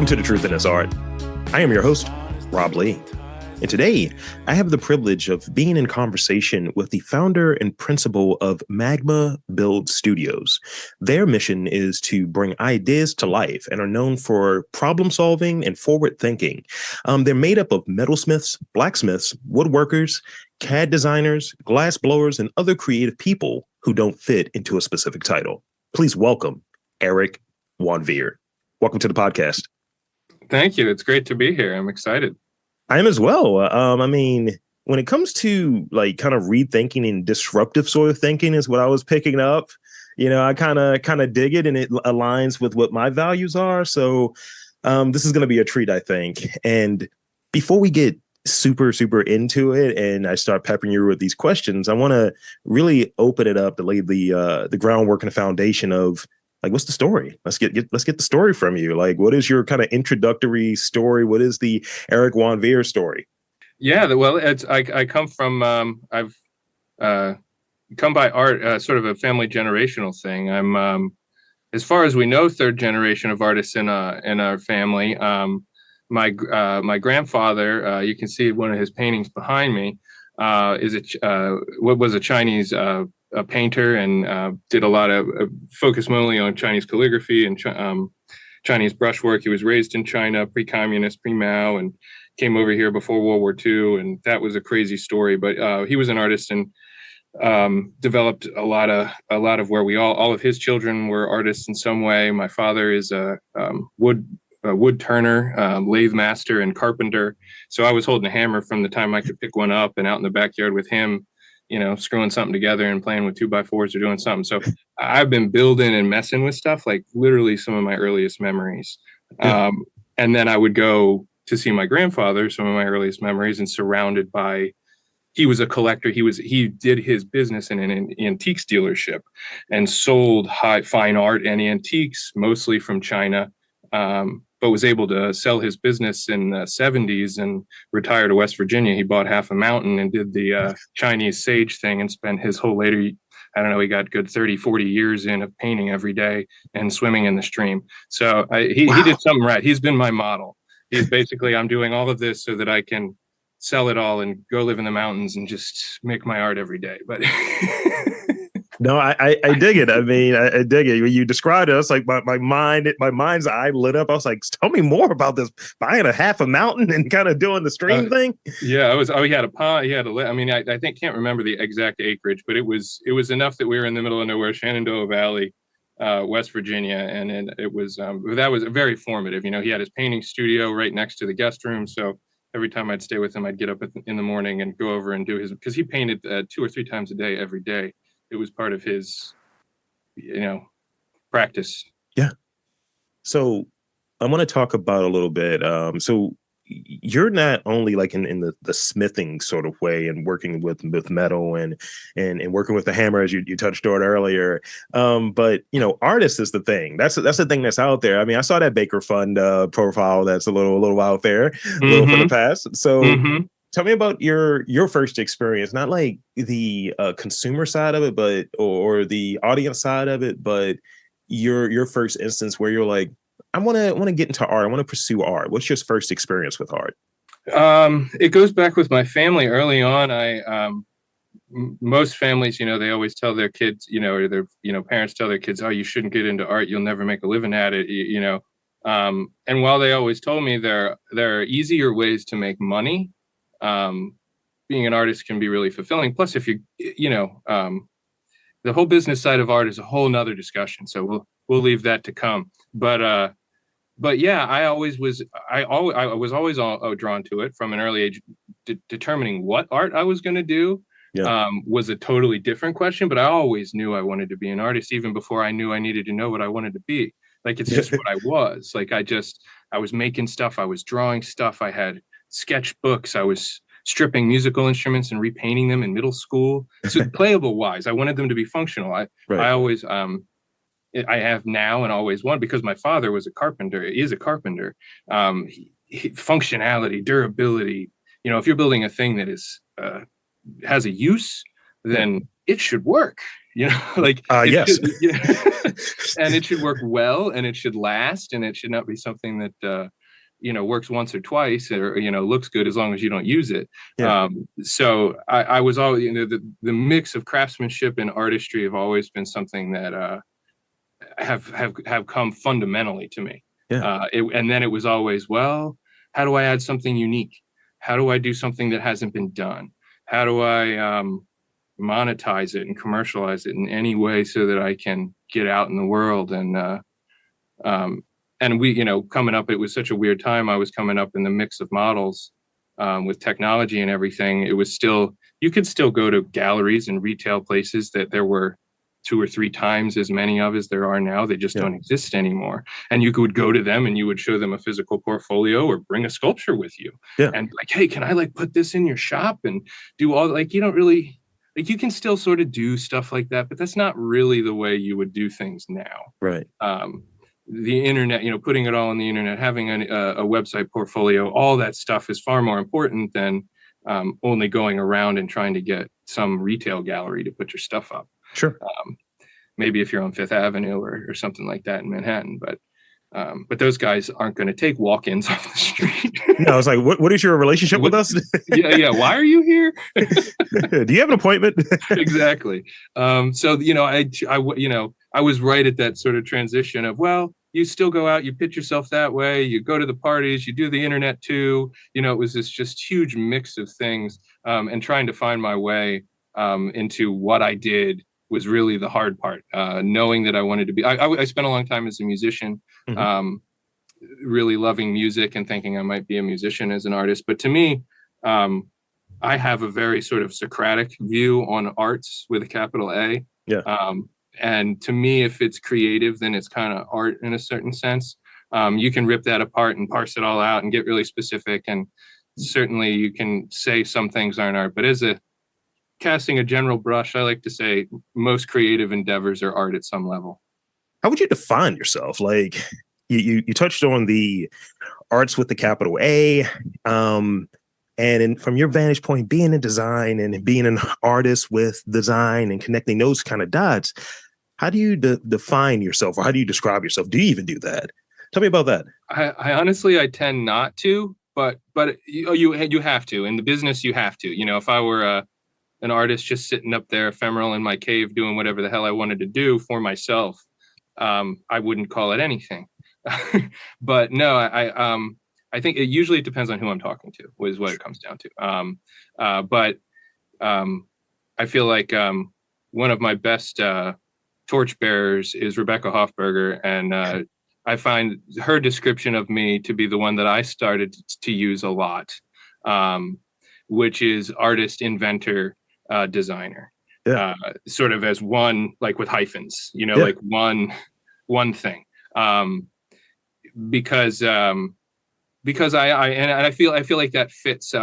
Welcome to The Truth in This Art. I am your host, Rob Lee. And today, I have the privilege of being in conversation with the founder and principal of Magma Build Studios. Their mission is to bring ideas to life and are known for problem solving and forward thinking. They're made up of metalsmiths, blacksmiths, woodworkers, CAD designers, glass blowers, and other creative people who don't fit into a specific title. Please welcome Aric Wanveer. Welcome to the podcast. Thank you. It's great to be here. I'm excited. I am as well. When it comes to like kind of rethinking and disruptive sort of thinking is what I was picking up. I kind of dig it, and it aligns with what my values are. So this is going to be a treat, I think. And before we get super into it and I start peppering you with these questions, I want to really open it up to lay the groundwork and the foundation of, like, what's the story? Let's get the story from you. Like, what is your kind of introductory story? What is the Aric Wanveer story? Yeah, well, I come from I've come by art, sort of a family generational thing. I'm as far as we know, third generation of artists in our family. My grandfather, you can see one of his paintings behind me, was a Chinese a painter, and did a lot of focus mainly on Chinese calligraphy and Chinese brushwork. He was raised in China, pre-communist, pre-Mao, and came over here before World War II, and that was a crazy story. But he was an artist and developed a lot of where all of his children were artists in some way. My father is a wood turner, lathe master, and carpenter. So I was holding a hammer from the time I could pick one up, and out in the backyard with him, screwing something together and playing with 2x4s or doing something. So I've been building and messing with stuff, like literally some of my earliest memories. Yeah. And then I would go to see my grandfather, some of my earliest memories, and surrounded by, he was a collector. He did his business in an antiques dealership and sold fine art and antiques, mostly from China. But was able to sell his business in the 70s and retire to West Virginia. He bought half a mountain and did the Chinese sage thing and spent his whole later, he got good 30, 40 years in of painting every day and swimming in the stream. So he did something right. He's been my model. He's basically, I'm doing all of this so that I can sell it all and go live in the mountains and just make my art every day. But no, I dig it. I mean, I dig it. When you described it, it's like my mind's eye lit up. I was like, tell me more about this, buying a half a mountain and kind of doing the stream thing. Yeah, he had a pond. He had I think, can't remember the exact acreage, but it was enough that we were in the middle of nowhere, Shenandoah Valley, West Virginia. And it was, that was very formative. He had his painting studio right next to the guest room. So every time I'd stay with him, I'd get up in the morning and go over and do because he painted 2 or 3 times a day, every day. It was part of his, practice. Yeah. So I want to talk about a little bit. So you're not only like in the smithing sort of way and working with metal and working with the hammer, as you touched on earlier. But artist is the thing. That's the thing that's out there. I mean, I saw that Baker Fund profile that's a little out there, a little from the past. So tell me about your first experience, not like the consumer side of it, but or the audience side of it, but your first instance where you're like, I want to get into art. I want to pursue art. What's your first experience with art? It goes back with my family early on. Most families, they always tell their kids, or their parents tell their kids, oh, you shouldn't get into art. You'll never make a living at it. And while they always told me there are easier ways to make money, being an artist can be really fulfilling. Plus, if the whole business side of art is a whole nother discussion. So we'll leave that to come. But yeah, I was always drawn to it from an early age. Determining what art I was going to do was a totally different question. But I always knew I wanted to be an artist, even before I knew I needed to know what I wanted to be. Like, it's just what I was. Like, I was making stuff. I was drawing stuff. I had sketchbooks. I was stripping musical instruments and repainting them in middle school. So playable wise, I wanted them to be functional. I always, I have now and always wanted, because my father was a carpenter. He is a carpenter. Functionality, durability. If you're building a thing that is has a use, then it should work. like it Yes. should, yeah. And it should work well, and it should last, and it should not be something that works once or twice, or looks good as long as you don't use it. Yeah. So I was always, the mix of craftsmanship and artistry have always been something that have come fundamentally to me. Yeah. And then it was always, well, how do I add something unique? How do I do something that hasn't been done? How do I monetize it and commercialize it in any way so that I can get out in the world? And we, coming up, it was such a weird time. I was coming up in the mix of models with technology and everything. It was still, you could still go to galleries and retail places that there were 2 or 3 times as many of as there are now. They just don't exist anymore. And you would go to them and you would show them a physical portfolio or bring a sculpture with you. Yeah. And like, hey, can I like put this in your shop and do all, like, you don't really, like, you can still sort of do stuff like that, but that's not really the way you would do things now. Right. The internet, putting it all on the internet, having a website portfolio, all that stuff is far more important than only going around and trying to get some retail gallery to put your stuff up. Sure. Maybe if you're on Fifth Avenue or something like that in Manhattan, but those guys aren't going to take walk-ins off the street. No, I was like, what is your relationship with us? Yeah. Why are you here? Do you have an appointment? Exactly. So, I was right at that sort of transition of, well, you still go out, you pitch yourself that way, you go to the parties, you do the internet too. It was this just huge mix of things, and trying to find my way into what I did was really the hard part. Knowing that I wanted to be, I spent a long time as a musician, really loving music and thinking I might be a musician as an artist. But to me, I have a very sort of Socratic view on arts with a capital A. Yeah. And to me, if it's creative, then it's kind of art in a certain sense. You can rip that apart and parse it all out and get really specific. And certainly you can say some things aren't art, but as a casting a general brush, I like to say most creative endeavors are art at some level. How would you define yourself? Like you touched on the arts with the capital A, and from your vantage point, being in design and being an artist with design and connecting those kind of dots, how do you define yourself, or how do you describe yourself? Do you even do that? Tell me about that. I honestly, I tend not to, but you have to. In the business, you have to. If I were an artist just sitting up there ephemeral in my cave doing whatever the hell I wanted to do for myself, I wouldn't call it anything. But no, I think it usually depends on who I'm talking to, is what it comes down to. But I feel like one of my best torchbearers is Rebecca Hoffberger, and I find her description of me to be the one that I started to use a lot, which is artist, inventor, designer. Yeah. Sort of as one, like with hyphens, like one thing. Because I feel like that fits.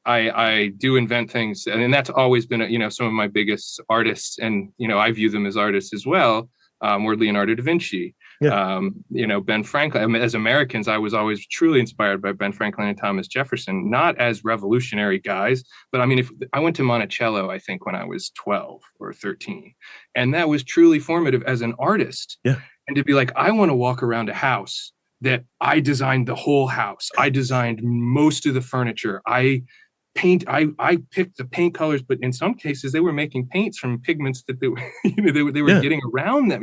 I do invent things, and that's always been some of my biggest artists, and I view them as artists as well. Were Leonardo da Vinci, Ben Franklin. I mean, as Americans, I was always truly inspired by Ben Franklin and Thomas Jefferson, not as revolutionary guys, but I mean, if I went to Monticello, I think when I was 12 or 13, and that was truly formative as an artist. Yeah. And to be like, I want to walk around a house that I designed the whole house. I designed most of the furniture. I picked the paint colors, but in some cases they were making paints from pigments that they were getting around them,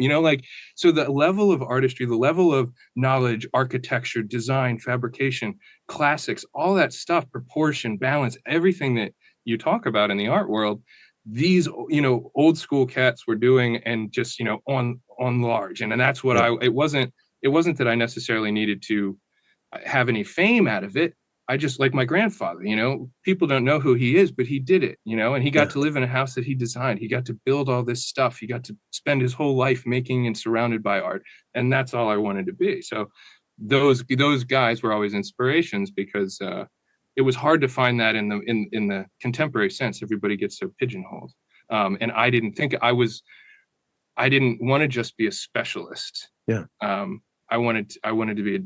so the level of artistry, the level of knowledge, architecture, design, fabrication, classics, all that stuff, proportion, balance, everything that you talk about in the art world, these old school cats were doing, and just on large. And that's what it wasn't that I necessarily needed to have any fame out of it. I just, like my grandfather, people don't know who he is, but he did it, and he got to live in a house that he designed. He got to build all this stuff. He got to spend his whole life making and surrounded by art. And that's all I wanted to be. So those guys were always inspirations, because it was hard to find that in the contemporary sense. Everybody gets so pigeonholed. And I didn't I didn't want to just be a specialist. Yeah. I wanted to be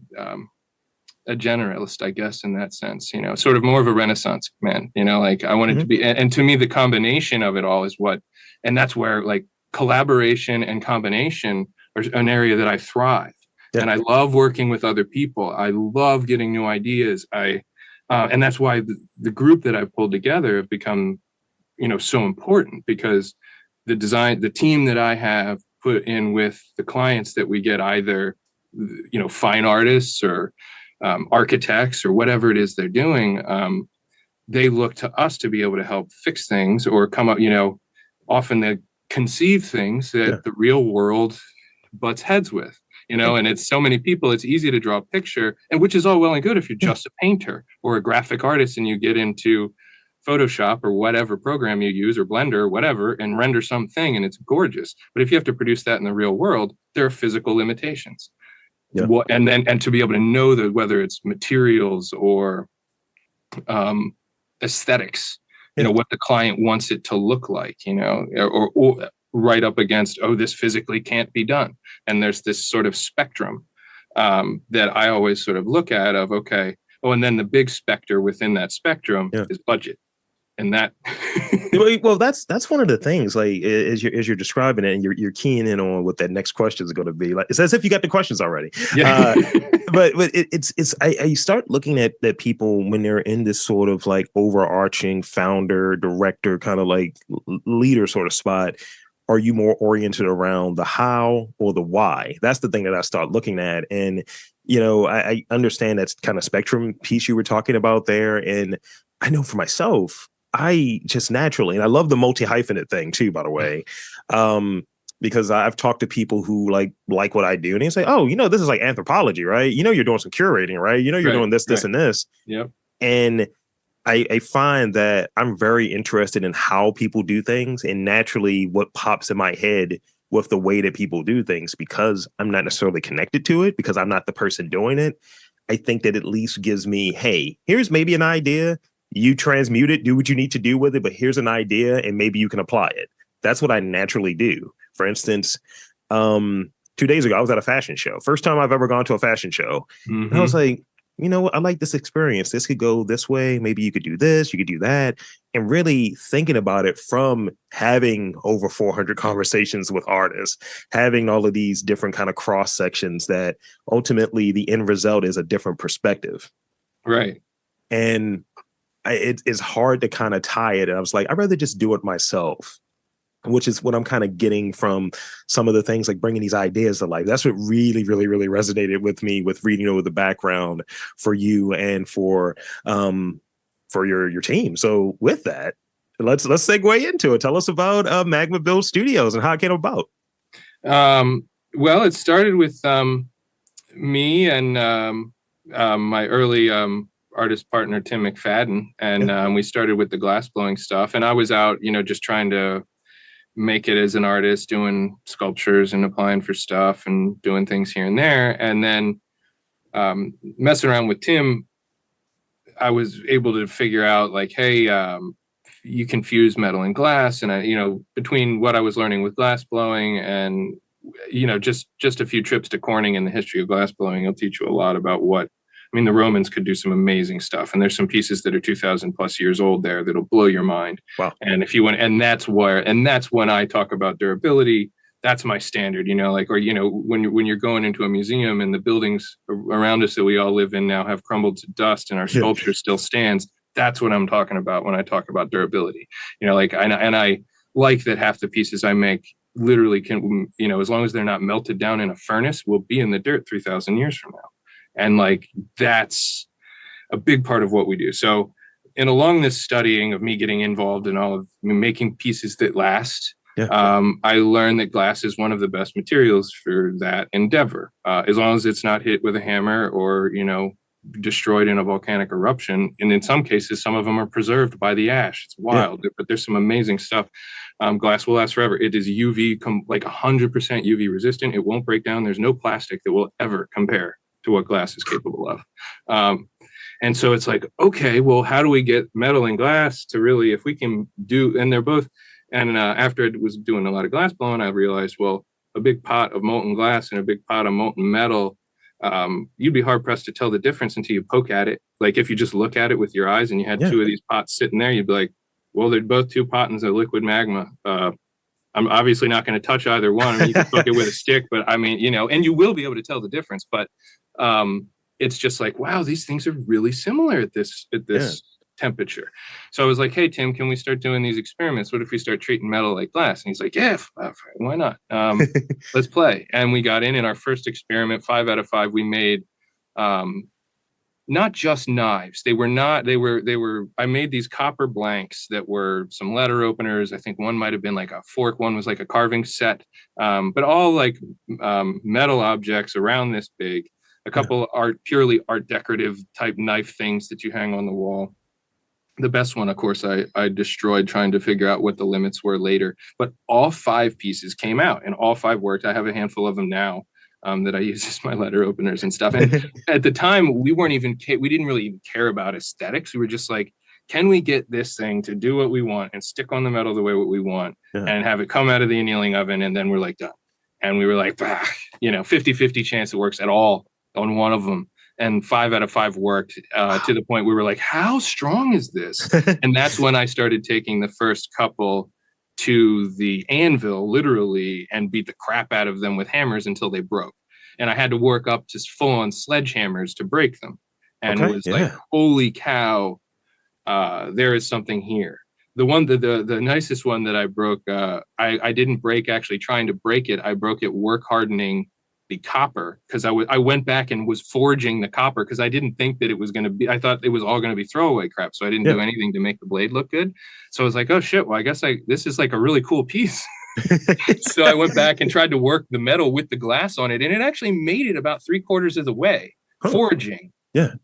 a generalist, I guess, in that sense, sort of more of a Renaissance man, like I wanted to be, and to me, the combination of it all is what, and that's where, like, collaboration and combination are an area that I thrive. Yeah. And I love working with other people. I love getting new ideas. And that's why the group that I've pulled together have become, so important, because the team that I have put in with the clients that we get, either, fine artists or architects or whatever it is they're doing, they look to us to be able to help fix things or come up, often they conceive things Yeah. that the real world butts heads with, and it's so many people, it's easy to draw a picture, and which is all well and good if you're just a painter or a graphic artist and you get into Photoshop or whatever program you use, or Blender or whatever, and render something and it's gorgeous. But if you have to produce that in the real world, there are physical limitations. Yeah. And to be able to know that, whether it's materials or aesthetics, what the client wants it to look like, or right up against, oh, this physically can't be done. And there's this sort of spectrum that I always sort of look at of, okay, oh, and then the big specter within that spectrum is budget. And that well, that's one of the things, like, as you're describing it, and you're keying in on what that next question is going to be. Like, it's as if you got the questions already. Yeah. But I start looking at people when they're in this sort of like overarching founder, director, kind of like leader sort of spot. Are you more oriented around the how or the why? That's the thing that I start looking at. And, I understand that's kind of spectrum piece you were talking about there. And I know for myself, I just naturally, and I love the multi-hyphenate thing too, by the way, because I've talked to people who like what I do, and they say, oh, this is like anthropology, right? You're doing some curating, right? You're doing this, and this. Yep. And I find that I'm very interested in how people do things, and naturally what pops in my head with the way that people do things, because I'm not necessarily connected to it, because I'm not the person doing it. I think that at least gives me, hey, here's maybe an idea. You transmute it, do what you need to do with it, but here's an idea and maybe you can apply it. That's what I naturally do. For instance, 2 days ago, I was at a fashion show. First time I've ever gone to a fashion show. Mm-hmm. And I was like, what? I like this experience. This could go this way. Maybe you could do this, you could do that. And really thinking about it from having over 400 conversations with artists, having all of these different kind of cross sections, that ultimately the end result is a different perspective. Right. And it's hard to kind of tie it. And I was like, I'd rather just do it myself, which is what I'm kind of getting from some of the things, like bringing these ideas to life. That's what really, really, really resonated with me with reading over the background for you and for your team. So with that, let's segue into it. Tell us about Magma Build Studios and how it came about. Well, it started with me and my early artist partner, Tim McFadden. And we started with the glass blowing stuff. And I was out, just trying to make it as an artist, doing sculptures and applying for stuff and doing things here and there. And then messing around with Tim, I was able to figure out, like, hey, you can fuse metal and glass. And between what I was learning with glass blowing and, just a few trips to Corning and the history of glass blowing, it'll teach you a lot about the Romans could do some amazing stuff. And there's some pieces that are 2,000 plus years old there that'll blow your mind. Wow. And if you want, and that's when I talk about durability, that's my standard, when you're going into a museum and the buildings around us that we all live in now have crumbled to dust and our sculpture still stands. That's what I'm talking about when I talk about durability, and I like that half the pieces I make literally can, as long as they're not melted down in a furnace, will be in the dirt 3,000 years from now. And that's a big part of what we do. So, and along this studying of me getting involved in all of making pieces that last, I learned that glass is one of the best materials for that endeavor. As long as it's not hit with a hammer or, destroyed in a volcanic eruption. And in some cases, some of them are preserved by the ash. It's wild, but there's some amazing stuff. Glass will last forever. It is UV, like 100% UV resistant. It won't break down. There's no plastic that will ever compare to what glass is capable of. And so it's like, okay, well, how do we get metal and glass to really, if we can do, and they're both, and after I was doing a lot of glass blowing, I realized, well, a big pot of molten glass and a big pot of molten metal, you'd be hard pressed to tell the difference until you poke at it. Like if you just look at it with your eyes and you had two of these pots sitting there, you'd be like, well, they're both two pots of liquid magma. I'm obviously not going to touch either one. I mean, you can cook it with a stick, but I mean, and you will be able to tell the difference. But it's just like, wow, these things are really similar at this Yeah. temperature. So I was like, hey, Tim, can we start doing these experiments? What if we start treating metal like glass? And he's like, yeah, why not? Let's play. And we got in our first experiment, 5 out of 5, we made not just knives. I made these copper blanks that were some letter openers. I think one might have been like a fork. One was like a carving set, but all like metal objects around this big. A couple purely art decorative type knife things that you hang on the wall. The best one, of course, I destroyed trying to figure out what the limits were later. But all 5 pieces came out and all 5 worked. I have a handful of them now. That I use as my letter openers and stuff. And at the time, we didn't really even care about aesthetics. We were just like, can we get this thing to do what we want and stick on the metal the way what we want and have it come out of the annealing oven? And then we're like, done. And we were like, 50-50 chance it works at all on one of them. And 5 out of 5 worked to the point we were like, how strong is this? And that's when I started taking the first couple to the anvil, literally, and beat the crap out of them with hammers until they broke. And I had to work up to full-on sledgehammers to break them. And was like, holy cow, there is something here. The nicest one that I broke, I didn't break actually trying to break it. I broke it work hardening the copper, because I went back and was forging the copper because I didn't think that it was going to be, I thought it was all going to be throwaway crap. So I didn't do anything to make the blade look good. So I was like, oh shit, well, I guess this is like a really cool piece. So I went back and tried to work the metal with the glass on it. And it actually made it about 3/4 of the way, forging,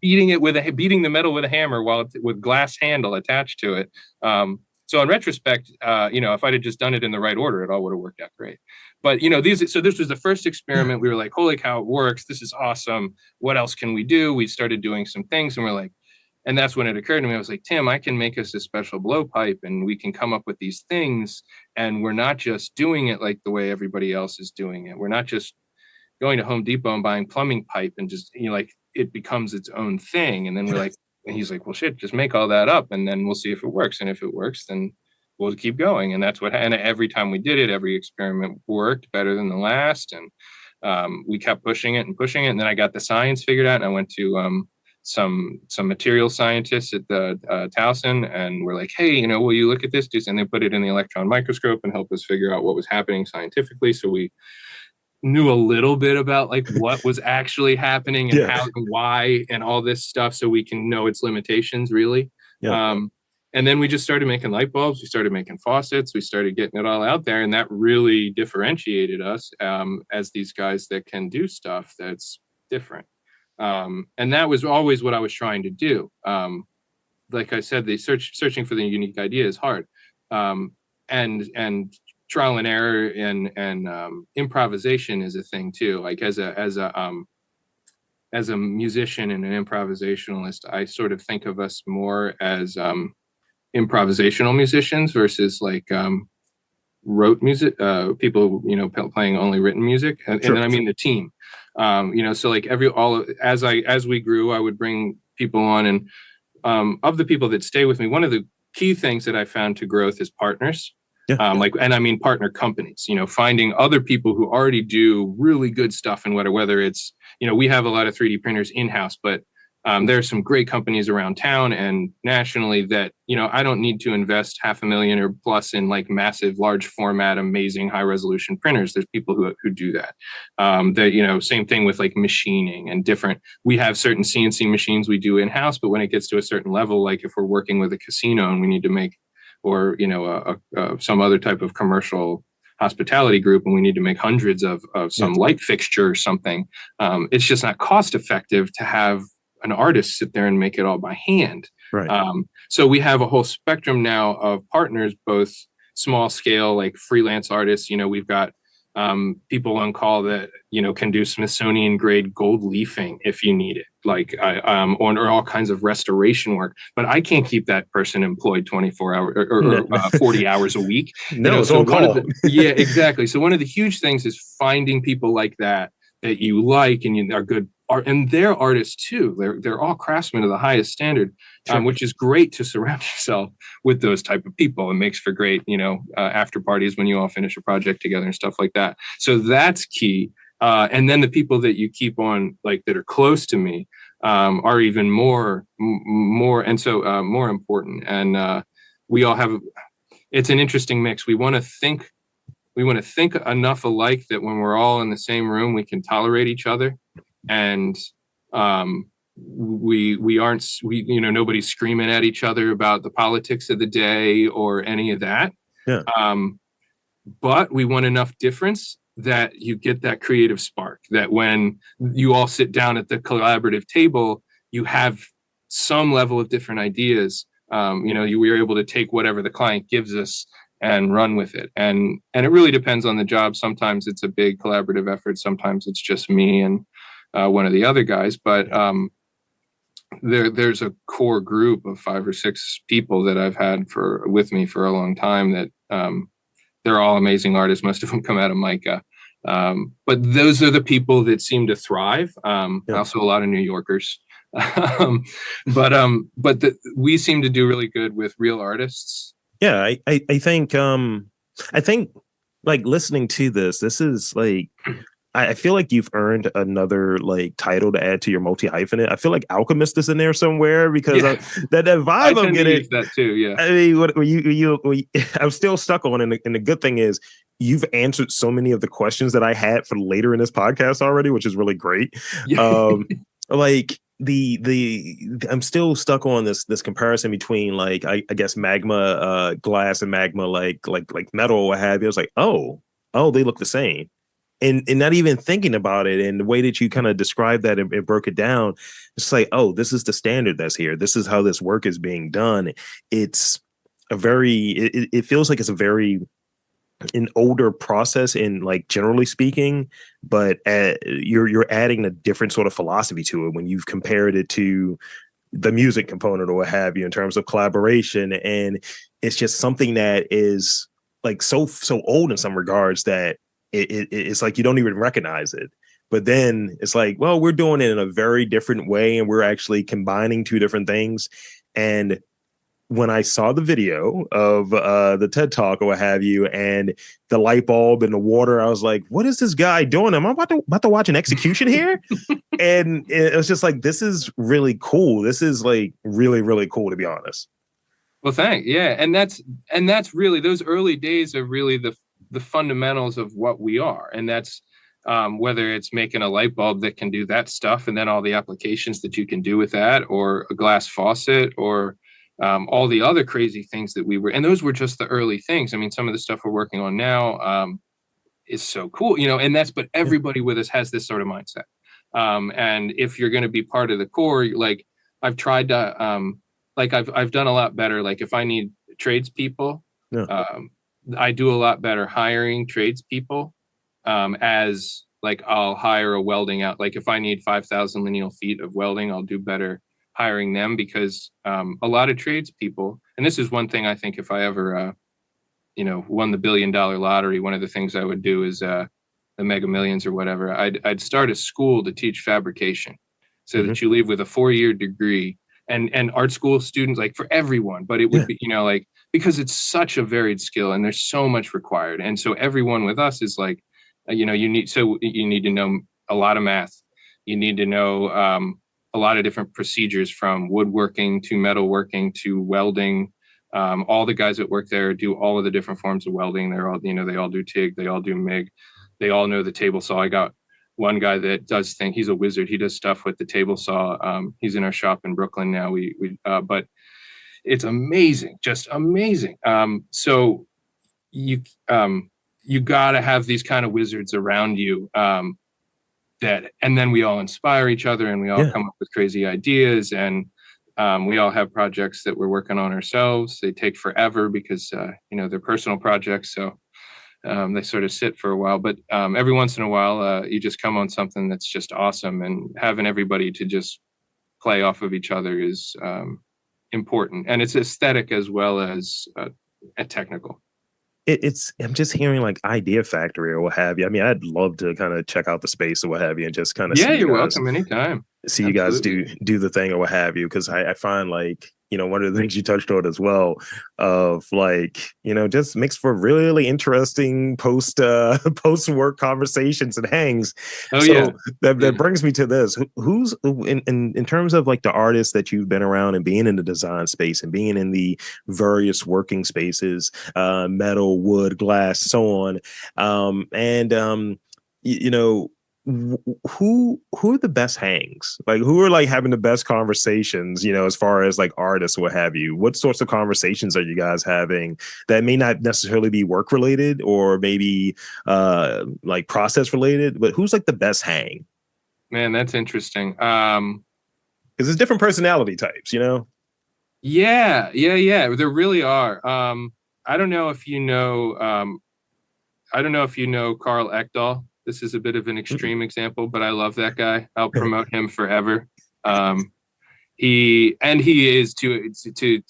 beating the metal with a hammer with glass handle attached to it. So in retrospect, if I'd have just done it in the right order, it all would have worked out great. But this was the first experiment. We were like, holy cow, it works. This is awesome. What else can we do? We started doing some things and we're like, and that's when it occurred to me. I was like, Tim, I can make us a special blowpipe and we can come up with these things. And we're not just doing it like the way everybody else is doing it. We're not just going to Home Depot and buying plumbing pipe and just, it becomes its own thing. And then we're like, and he's like, well, shit, just make all that up and then we'll see if it works. And if it works, then we'll keep going. And that's and every time we did it, every experiment worked better than the last. And we kept pushing it. And then I got the science figured out and I went to some material scientists at the Towson and we're like, hey, will you look at this? And they put it in the electron microscope and help us figure out what was happening scientifically. So we knew a little bit about like what was actually happening and how and why and all this stuff so we can know its limitations really. And then we just started making light bulbs. We started making faucets. We started getting it all out there. And that really differentiated us as these guys that can do stuff that's different. And that was always what I was trying to do. Like I said, searching for the unique idea is hard. And trial and error and improvisation is a thing too. Like as a musician and an improvisationalist, I sort of think of us more as improvisational musicians versus like wrote music, people playing only written music, and then I mean the team. So like as we grew, I would bring people on, and of the people that stay with me, one of the key things that I found to growth is partners. And I mean partner companies, finding other people who already do really good stuff, and whether it's, we have a lot of 3D printers in-house, but there are some great companies around town and nationally that, I don't need to invest $500,000 or plus in like massive, large format, amazing high resolution printers. There's people who do that. Same thing with like machining and different. We have certain CNC machines we do in-house, but when it gets to a certain level, like if we're working with a casino and we need to make, or, some other type of commercial hospitality group and we need to make hundreds of some light fixture or something, it's just not cost effective to have an artist sit there and make it all by hand. So we have a whole spectrum now of partners, both small scale, like freelance artists. We've got people on call that, can do Smithsonian grade gold leafing if you need it, like or all kinds of restoration work. But I can't keep that person employed 24 hours or 40 hours a week. It's on call. Exactly. So one of the huge things is finding people like that you like and you are good and they're artists too. They're all craftsmen of the highest standard, Sure. which is great to surround yourself with those type of people. It makes for great, after parties when you all finish a project together and stuff like that. So that's key. And then the people that you keep on, like, that are close to me, are even more, and so more important. And we all have. It's an interesting mix. We want to think enough alike that when we're all in the same room, we can tolerate each other, and we aren't nobody's screaming at each other about the politics of the day or any of that. Yeah. But we want enough difference that you get that creative spark, that when you all sit down at the collaborative table, you have some level of different ideas. We are able to take whatever the client gives us and run with it. And it really depends on the job. Sometimes it's a big collaborative effort. Sometimes it's just me and one of the other guys. But there's a core group of 5 or 6 people that I've had with me for a long time that they're all amazing artists. Most of them come out of Mica. But those are the people that seem to thrive. Yeah. Also a lot of New Yorkers. But we seem to do really good with real artists. Yeah, I think like listening to this is like I feel like you've earned another like title to add to your multi hyphenate. I feel like Alchemist is in there somewhere because that vibe I'm getting. That too, yeah. I mean, what I'm still stuck on, and the good thing is you've answered so many of the questions that I had for later in this podcast already, which is really great. Like I'm still stuck on this comparison between like I guess magma glass and magma like metal or what have you. I was like, oh, they look the same. And not even thinking about it, and the way that you kind of described that and broke it down, it's like, oh, this is the standard that's here. This is how this work is being done. It's it feels like it's a very an older process in like generally speaking, but you're adding a different sort of philosophy to it when you've compared it to the music component or what have you in terms of collaboration. And it's just something that is like so old in some regards that it's like you don't even recognize it. But then it's like, well, we're doing it in a very different way, and we're actually combining two different things. And when I saw the video of the TED Talk or what have you, and the light bulb and the water, I was like, what is this guy doing? Am I about to watch an execution here? And it was just like, this is really cool. This is like really, really cool, to be honest. Well, thanks. Yeah. And that's really, those early days are really the fundamentals of what we are. And that's whether it's making a light bulb that can do that stuff, and then all the applications that you can do with that, or a glass faucet, or all the other crazy things that and those were just the early things. I mean, some of the stuff we're working on now is so cool, but everybody with us has this sort of mindset. And if you're going to be part of the core, like I've tried to, I've done a lot better. Like if I need tradespeople, I do a lot better hiring tradespeople, as like I'll hire a welding out. Like if I need 5,000 lineal feet of welding, I'll do better hiring them, because a lot of tradespeople, and this is one thing I think if I ever, won the $1 billion lottery, one of the things I would do is the Mega Millions or whatever, I'd start a school to teach fabrication, so that you leave with a 4-year degree, and art school students, like for everyone, but it would be, like, because it's such a varied skill and there's so much required. And so everyone with us is like, you need to know a lot of math. You need to know a lot of different procedures, from woodworking to metalworking to welding. All the guys that work there do all of the different forms of welding. They're all, they all do TIG, they all do MIG, they all know the table saw. I got one guy that does things. He's a wizard. He does stuff with the table saw. He's in our shop in Brooklyn now. But it's amazing, just amazing. So you got to have these kind of wizards around you, and then we all inspire each other, and we all come up with crazy ideas, and we all have projects that we're working on ourselves. They take forever because they're personal projects, so they sort of sit for a while. But every once in a while, you just come on something that's just awesome, and having everybody to just play off of each other is important, and it's aesthetic as well as technical. it's I'm just hearing like Idea Factory or what have you. I mean, I'd love to kind of check out the space or what have you, and just kind of Yeah, you're welcome anytime. see you guys Absolutely. do the thing or what have you. Because I find like, one of the things you touched on as well, of like, just makes for really interesting post work conversations and hangs. Oh yeah. So that Yeah. brings me to this: who's in terms of like the artists that you've been around and being in the design space and being in the various working spaces, metal, wood, glass, so on, and you know, who are the best hangs? Like, who are like having the best conversations, as far as like artists, what have you? What sorts of conversations are you guys having that may not necessarily be work related, or maybe like process related, but who's like the best hang? Man, that's interesting. Because there's different personality types. Yeah, yeah, yeah. There really are. I don't know if you know. I don't know if you know Carl Ekdahl. This is a bit of an extreme example, but I love that guy. I'll promote him forever. Um, he is to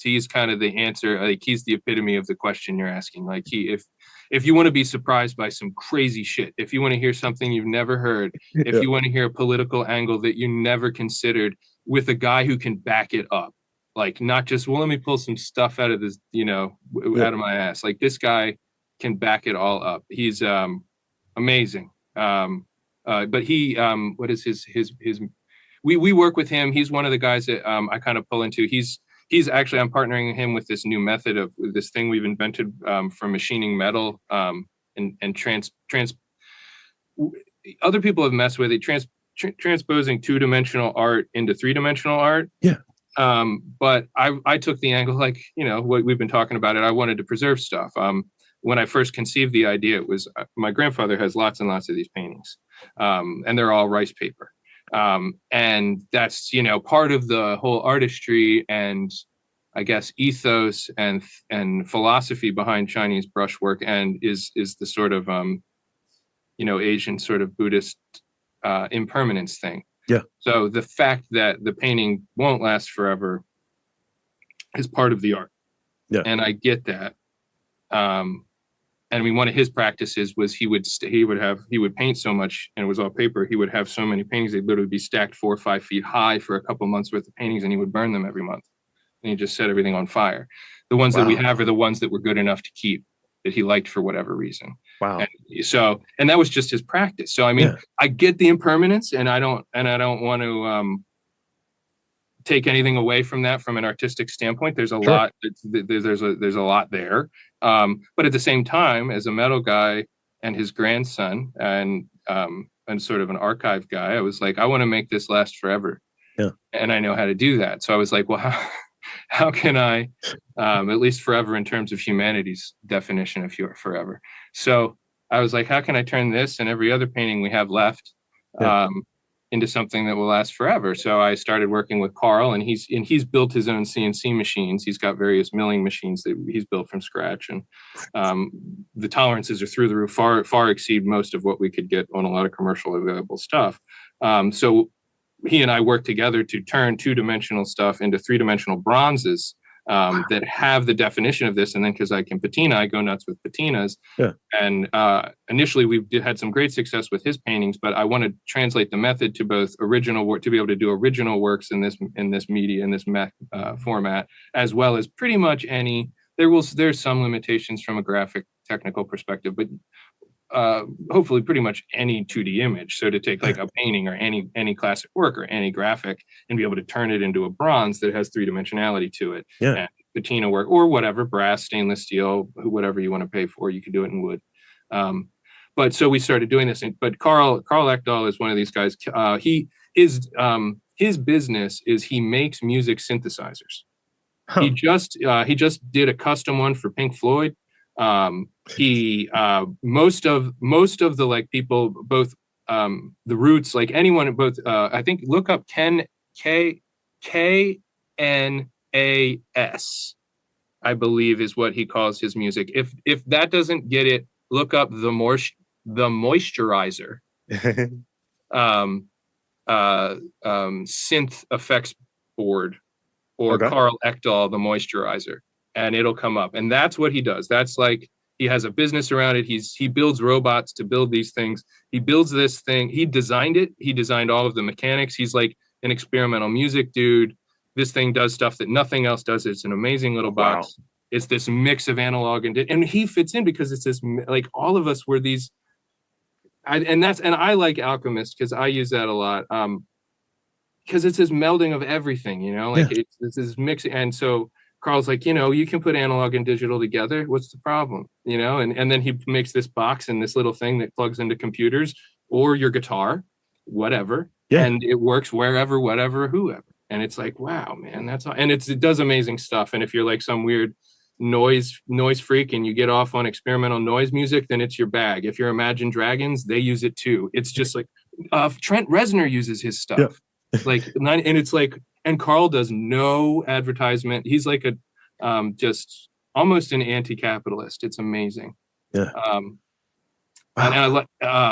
use kind of the answer. Like he's the epitome of the question you're asking. Like if you want to be surprised by some crazy shit, if you want to hear something you've never heard, if Yeah, you want to hear a political angle that you never considered, with a guy who can back it up, like not just, well, let me pull some stuff out of this, yeah, out of my ass. Like this guy can back it all up. He's amazing. But he what is his we work with him. He's one of the guys that I kind of pull into. He's actually, I'm partnering him with this new method of this thing we've invented for machining metal, and trans other people have messed with it, transposing two-dimensional art into three-dimensional art. yeah. But I took the angle, like, what we've been talking about it. I wanted to preserve stuff. When I first conceived the idea, it was my grandfather has lots and lots of these paintings, and they're all rice paper. And that's, part of the whole artistry and I guess ethos and philosophy behind Chinese brushwork, and is the sort of Asian sort of Buddhist impermanence thing. Yeah, So the fact that the painting won't last forever is part of the art, yeah. and I get that. And I mean, one of his practices was he would paint so much, and it was all paper. He would have so many paintings; they'd literally be stacked 4 or 5 feet high for a couple months worth of paintings, and he would burn them every month. And he just set everything on fire. The ones that we Wow, have are the ones that were good enough to keep, that he liked for whatever reason. wow. And and that was just his practice. So I mean, Yeah, I get the impermanence, and I don't want to take anything away from that from an artistic standpoint. There's a sure. lot. There's a lot there. But at the same time, as a metal guy and his grandson, and sort of an archive guy, I was like, I want to make this last forever, Yeah, and I know how to do that. So I was like, well, how can I, at least forever in terms of humanity's definition of forever. So I was like, how can I turn this and every other painting we have left, yeah. um, into something that will last forever? So I started working with Carl, and he's built his own CNC machines. He's got various milling machines that he's built from scratch, and the tolerances are through the roof, far exceed most of what we could get on a lot of commercially available stuff. So he and I work together to turn two-dimensional stuff into three-dimensional bronzes, that have the definition of this. And then because I can patina, I go nuts with patinas. Yeah. And initially, we had some great success with his paintings, but I want to translate the method to both original work, to be able to do original works in this media, in this format, as well as pretty much any. There's some limitations from a graphic technical perspective, but hopefully pretty much any 2D image. So to take like a painting or any classic work or any graphic and be able to turn it into a bronze that has three dimensionality to it, Yeah. and patina work or whatever, brass, stainless steel, whatever you want to pay for, you can do it in wood. But so we started doing this. But Carl Ekdahl is one of these guys. His business is he makes music synthesizers. Huh. He just did a custom one for Pink Floyd. He most of the like people, both the Roots, like anyone, both I think look up Ken Knas, I believe is what he calls his music. If that doesn't get it, look up the Moisturizer, um, synth effects board, or Okay. Carl Ekdahl, the Moisturizer, and it'll come up. And that's what he does. That's like He has a business around it. He builds robots to build these things. He builds this thing. He designed it. He designed all of the mechanics. He's like an experimental music dude. This thing does stuff that nothing else does. It's an amazing little Wow. box. It's this mix of analog and he fits in because it's this, like, all of us were these. And I like Alchemist because I use that a lot. Because it's this melding of everything, Yeah. like it's this mix. And so Carl's like, you can put analog and digital together. What's the problem? And then he makes this box and this little thing that plugs into computers or your guitar, whatever. Yeah. And it works wherever, whatever, whoever. And it's like, wow, man, that's all. And it does amazing stuff. And if you're like some weird noise freak and you get off on experimental noise music, then it's your bag. If you're Imagine Dragons, they use it too. It's just like Trent Reznor uses his Yeah. stuff. Like, and it's like, and Carl does no advertisement. He's like just almost an anti-capitalist. It's amazing. Yeah. And I like,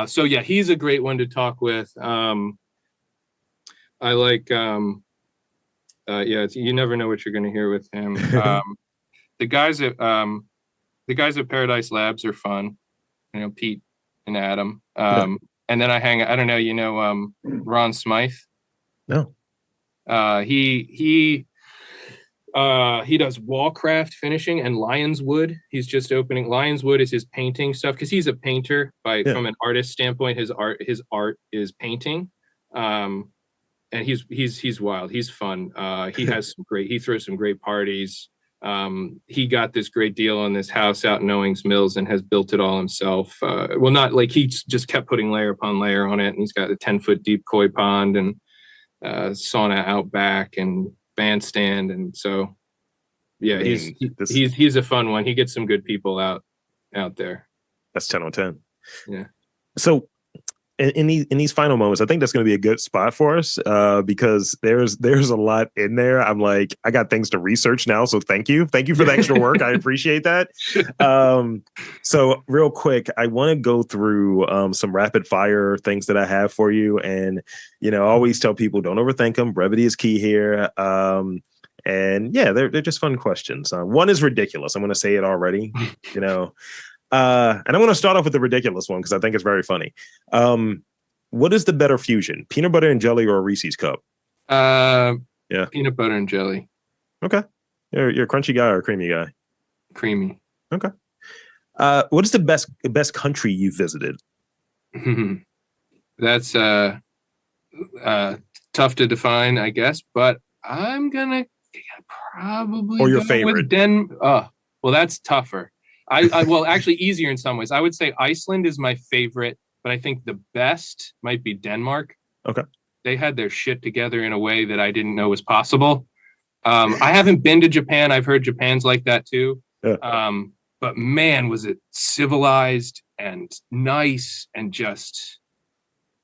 so yeah, he's a great one to talk with. I like, yeah, you never know what you're going to hear with him. The guys at Paradise Labs are fun. Pete and Adam. Yeah. And then I don't know, Ron Smythe. No. He does wallcraft finishing and Lions Wood. He's just opening. Lions Wood is his painting stuff because he's a painter from an artist standpoint. His art is painting. And he's wild. He's fun. He throws some great parties. He got this great deal on this house out in Owings Mills and has built it all himself. Well, not like he just kept putting layer upon layer on it. And he's got a 10-foot deep koi pond and sauna out back and bandstand. And so, yeah, he's a fun one. He gets some good people out there. That's 10 on 10. Yeah. So in these final moments, I think that's going to be a good spot for us because there's a lot in there. I'm like, I got things to research now, so thank you for the extra work. I appreciate that. So real quick, I want to go through some rapid fire things that I have for you, and I always tell people don't overthink them. Brevity is key here. And yeah, they're just fun questions. One is ridiculous. I'm going to say it already. And I'm going to start off with the ridiculous one because I think it's very funny. What is the better fusion, peanut butter and jelly or a Reese's cup? Yeah, peanut butter and jelly. Okay, you're a crunchy guy or a creamy guy? Creamy. Okay. What is the best country you visited? That's tough to define, I guess, but I'm gonna probably or your favorite. Well, that's tougher. Well, actually easier in some ways. I would say Iceland is my favorite, but I think the best might be Denmark. Okay. They had their shit together in a way that I didn't know was possible. I haven't been to Japan. I've heard Japan's like that too. Yeah. But man, was it civilized and nice and just,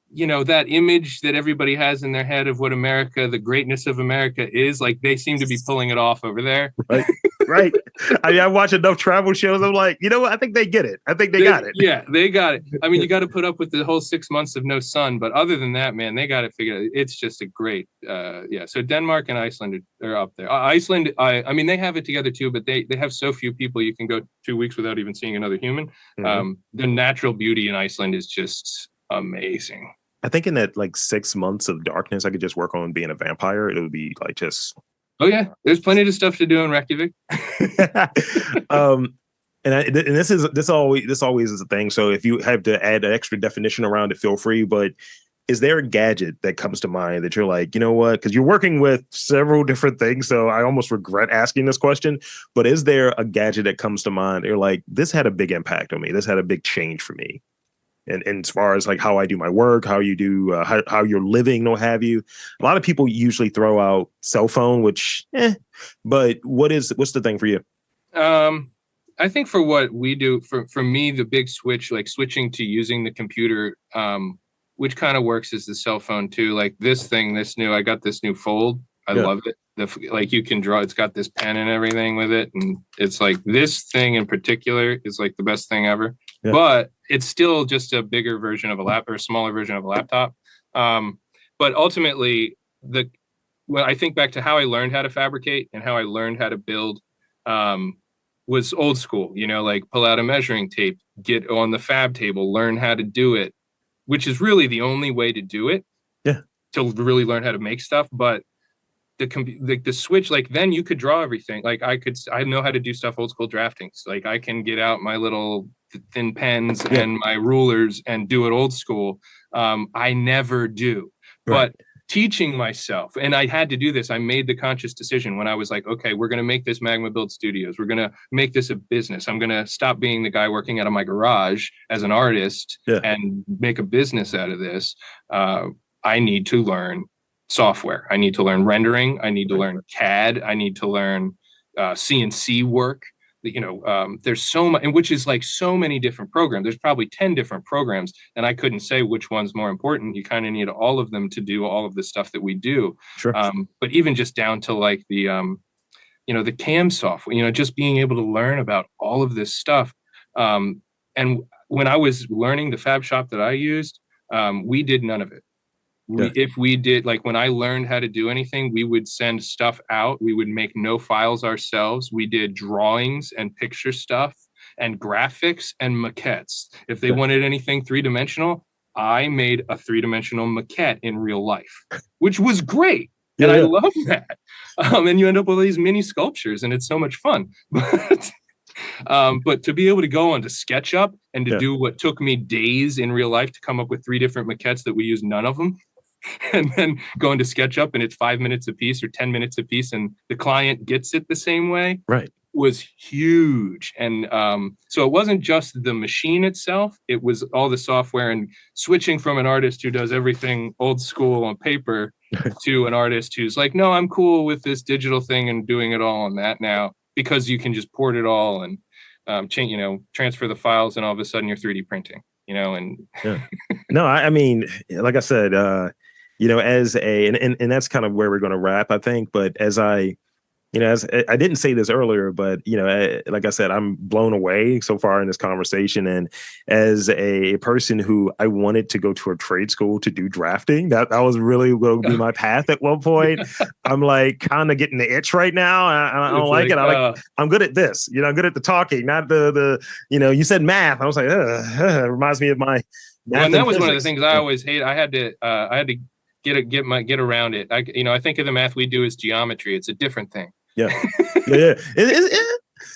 that image that everybody has in their head of what America, the greatness of America is, like they seem to be pulling it off over there. Right. I watch enough travel shows. I'm like, what? I think they get it. I think they got it. Yeah, they got it. I mean, you got to put up with the whole 6 months of no sun, but other than that, man, they got it figured out. It's just a great, yeah. So Denmark and Iceland are up there. Iceland, I mean, they have it together too, but they have so few people. You can go 2 weeks without even seeing another human. Mm-hmm. The natural beauty in Iceland is just amazing. I think in that 6 months of darkness, I could just work on being a vampire. It would be just. Oh yeah, there's plenty of stuff to do in Reykjavik. And this always is a thing. So if you have to add an extra definition around it, feel free. But is there a gadget that comes to mind that you're like, you know what? Because you're working with several different things, so I almost regret asking this question. But is there a gadget that comes to mind? You're like, this had a big impact on me. This had a big change for me. And as far as how I do my work, how you do, how you're living, what have you. A lot of people usually throw out cell phone, which, but what's the thing for you? I think for what we do, for me, the big switch, switching to using the computer, which kind of works as the cell phone too. Like I got this new Fold. I love it. You can draw, it's got this pen and everything with it. And it's this thing in particular is the best thing ever. Yeah. But it's still just a bigger version of a laptop or a smaller version of a laptop. But ultimately, when I think back to how I learned how to fabricate and how I learned how to build, was old school, like pull out a measuring tape, get on the fab table, learn how to do it, which is really the only way to do it, Yeah. to really learn how to make stuff. But the switch, like then you could draw everything. Like I know how to do stuff old school drafting. So like I can get out my little thin pens Yeah. and my rulers and do it old school. I never do. Right. But teaching myself, and I had to do this. I made the conscious decision when I was like, okay, we're going to make this Magma Build Studios. We're going to make this a business. I'm going to stop being the guy working out of my garage as an artist Yeah. and make a business out of this. I need to learn software. I need to learn rendering. I need to learn CAD. I need to learn CNC work. There's so much, and which is like so many different programs. There's probably 10 different programs, and I couldn't say which one's more important. You kind of need all of them to do all of the stuff that we do. Sure. But even just down to like the CAM software, just being able to learn about all of this stuff. And when I was learning the fab shop that I used, we did none of it. If we did, like when I learned how to do anything, we would send stuff out. We would make no files ourselves. We did drawings and picture stuff and graphics and maquettes. If they wanted anything 3-dimensional, I made a 3-dimensional maquette in real life, which was great. And I love that. And you end up with all these mini sculptures, and it's so much fun. But to be able to go onto SketchUp and to do what took me days in real life to come up with 3 different maquettes that we use none of them, and then go into SketchUp and it's 5 minutes a piece or 10 minutes a piece, and the client gets it the same way, was huge. And so it wasn't just the machine itself, it was all the software, and switching from an artist who does everything old school on paper to an artist who's like, no, I'm cool with this digital thing and doing it all on that now, because you can just port it all and change, transfer the files, and all of a sudden you're 3D printing, and no, I mean, like I said, as and that's kind of where we're going to wrap, I think. But as I didn't say this earlier, but like I said, I'm blown away so far in this conversation. And as a person who I wanted to go to a trade school to do drafting, that was really going to be my path at one point. I'm like kind of getting the itch right now. I don't like it. I'm good at this. I'm good at the talking, not the you said math. I was like, it reminds me of my math. And that was one of the things I always hate. I had to get around it. I think of the math we do as geometry. It's a different thing. Yeah.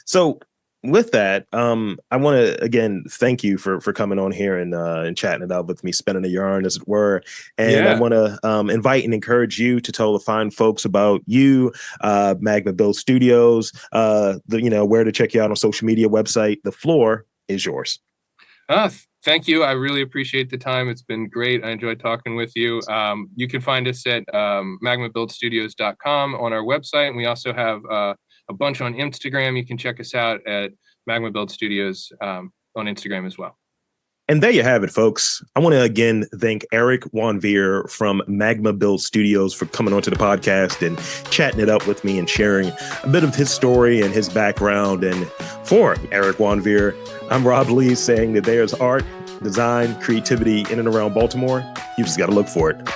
So with that, I want to again thank you for coming on here and chatting it up with me, spinning a yarn, as it were. And I want to invite and encourage you to tell the fine folks about you, Magma Build Studios, where to check you out on social media, website. The floor is yours. Thank you. I really appreciate the time. It's been great. I enjoyed talking with you. You can find us at magmabuildstudios.com on our website. And we also have a bunch on Instagram. You can check us out at Magma Build Studios on Instagram as well. And there you have it, folks. I want to again thank Aric Wanveer from Magma Build Studios for coming onto the podcast and chatting it up with me and sharing a bit of his story and his background. And for Aric Wanveer, I'm Rob Lee, saying that there's art, design, creativity in and around Baltimore. You just got to look for it.